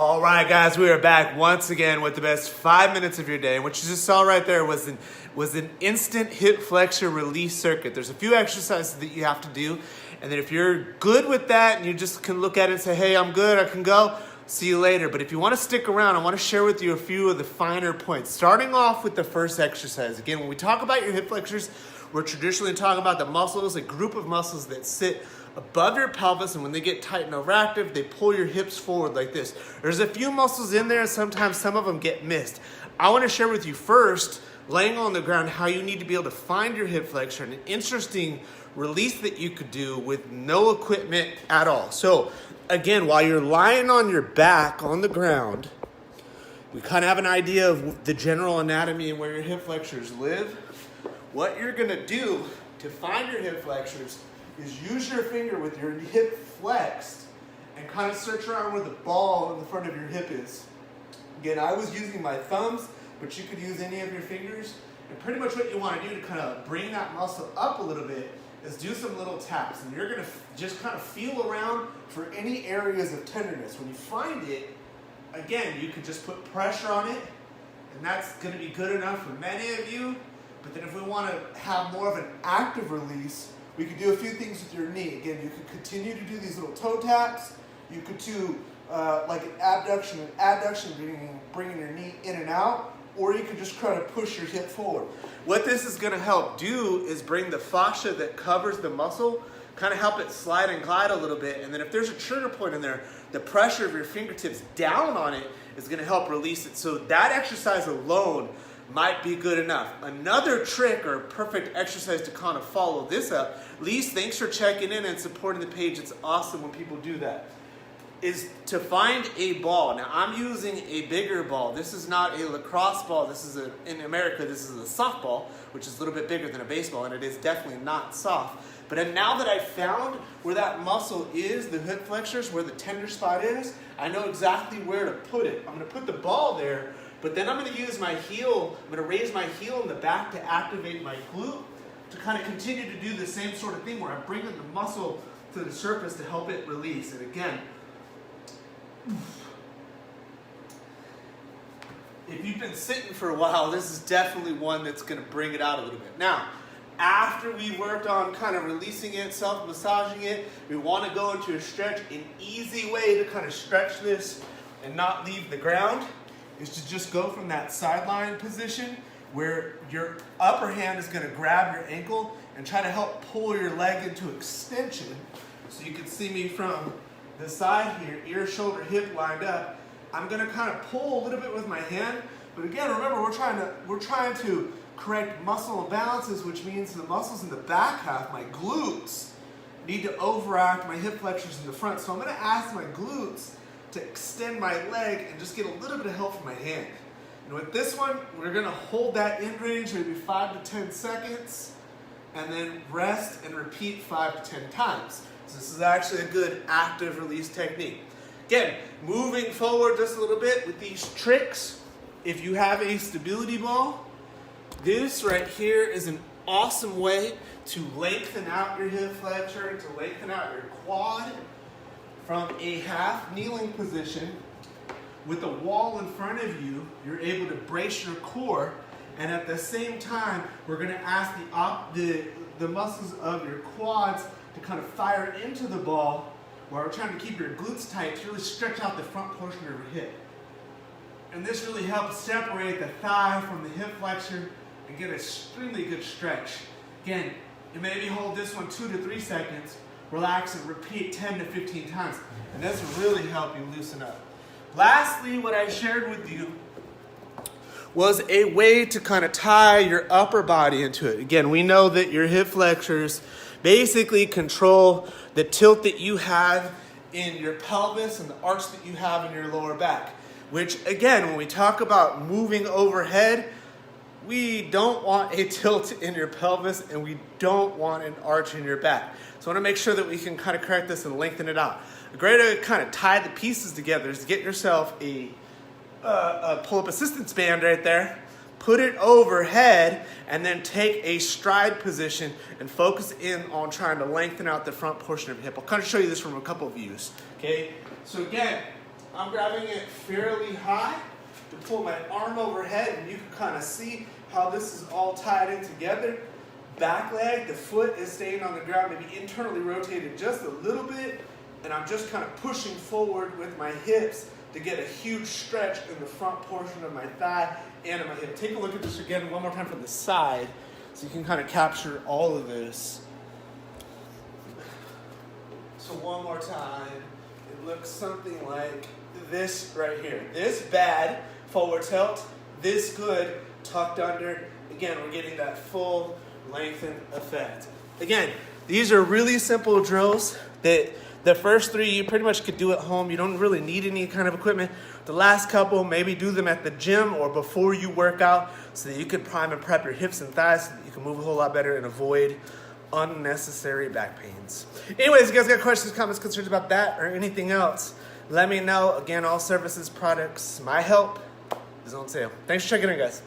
All right, guys, we are back once again with the best 5 minutes of your day. And what you just saw right there was an instant hip flexor release circuit. There's a few exercises that you have to do. And then if you're good with that and you just can look at it and say, hey, I'm good, I can go, see you later. But if you want to stick around, I want to share with you a few of the finer points. Starting off with the first exercise. Again, when we talk about your hip flexors, we're traditionally talking about the muscles, a group of muscles that sit above your pelvis, and when they get tight and overactive, they pull your hips forward like this. There's a few muscles in there, and sometimes some of them get missed. I want to share with you first, laying on the ground, how you need to be able to find your hip flexor, and an interesting release that you could do with no equipment at all. So again, while you're lying on your back on the ground, we kind of have an idea of the general anatomy and where your hip flexors live. What you're going to do to find your hip flexors is use your finger with your hip flexed and kind of search around where the ball in the front of your hip is. Again, I was using my thumbs, but you could use any of your fingers. And pretty much what you want to do to kind of bring that muscle up a little bit is do some little taps. And you're going to just kind of feel around for any areas of tenderness. When you find it, again, you could just put pressure on it, and that's going to be good enough for many of you. But then if we want to have more of an active release, we could do a few things with your knee. Again, you could continue to do these little toe taps. You could do like an abduction and adduction, bringing your knee in and out. Or you could just kind of push your hip forward. What this is going to help do is bring the fascia that covers the muscle, kind of help it slide and glide a little bit. And then if there's a trigger point in there, the pressure of your fingertips down on it is going to help release it. So that exercise alone might be good enough. Another trick or perfect exercise to kind of follow this up, Lise, thanks for checking in and supporting the page. It's awesome when people do that. Is to find a ball. Now I'm using a bigger ball. This is not a lacrosse ball. This is in America, this is a softball, which is a little bit bigger than a baseball, and it is definitely not soft. But now that I've found where that muscle is, the hip flexors, where the tender spot is, I know exactly where to put it. I'm going to put the ball there, but then I'm going to use my heel. I'm going to raise my heel in the back to activate my glute to kind of continue to do the same sort of thing where I'm bringing the muscle to the surface to help it release. And again, if you've been sitting for a while, this is definitely one that's going to bring it out a little bit. Now, after we worked on kind of releasing it, self-massaging it, we want to go into a stretch. An easy way to kind of stretch this and not leave the ground is to just go from that sideline position where your upper hand is going to grab your ankle and try to help pull your leg into extension. So you can see me from the side here, ear, shoulder, hip lined up. I'm going to kind of pull a little bit with my hand, but again, remember we're trying to correct muscle imbalances, which means the muscles in the back half, my glutes, need to overact my hip flexors in the front. So I'm going to ask my glutes to extend my leg and just get a little bit of help from my hand. And with this one, we're going to hold that in range maybe 5 to 10 seconds, and then rest and repeat 5 to 10 times. So this is actually a good active release technique. Again, moving forward just a little bit with these tricks. If you have a stability ball, this right here is an awesome way to lengthen out your hip flexor, to lengthen out your quad from a half kneeling position. With the wall in front of you, you're able to brace your core, and at the same time, we're going to ask the muscles of your quads to kind of fire into the ball while we're trying to keep your glutes tight to really stretch out the front portion of your hip. And this really helps separate the thigh from the hip flexor and get an extremely good stretch. Again, you maybe hold this one 2 to 3 seconds, relax and repeat 10 to 15 times. And this will really help you loosen up. Lastly, what I shared with you was a way to kind of tie your upper body into it. Again, we know that your hip flexors basically control the tilt that you have in your pelvis and the arch that you have in your lower back. Which, again, when we talk about moving overhead, we don't want a tilt in your pelvis and we don't want an arch in your back. So I want to make sure that we can kind of correct this and lengthen it out. A great way to kind of tie the pieces together is to get yourself a pull-up assistance band right there, put it overhead, and then take a stride position and focus in on trying to lengthen out the front portion of your hip. I'll kind of show you this from a couple views. Okay, so again, I'm grabbing it fairly high to pull my arm overhead, and you can kind of see how this is all tied in together. Back leg, the foot is staying on the ground, maybe internally rotated just a little bit, and I'm just kind of pushing forward with my hips to get a huge stretch in the front portion of my thigh and in my hip. Take a look at this again one more time from the side so you can kind of capture all of this. So one more time, it looks something like this right here. This bad, forward tilt, this good, tucked under. Again, we're getting that full lengthen effect. Again, these are really simple drills that the first three you pretty much could do at home. You don't really need any kind of equipment. The last couple, maybe do them at the gym or before you work out so that you can prime and prep your hips and thighs so that you can move a whole lot better and avoid unnecessary back pains. Anyways, if you guys got questions, comments, concerns about that or anything else, let me know. Again, all services, products, my help is on sale. Thanks for checking in, guys.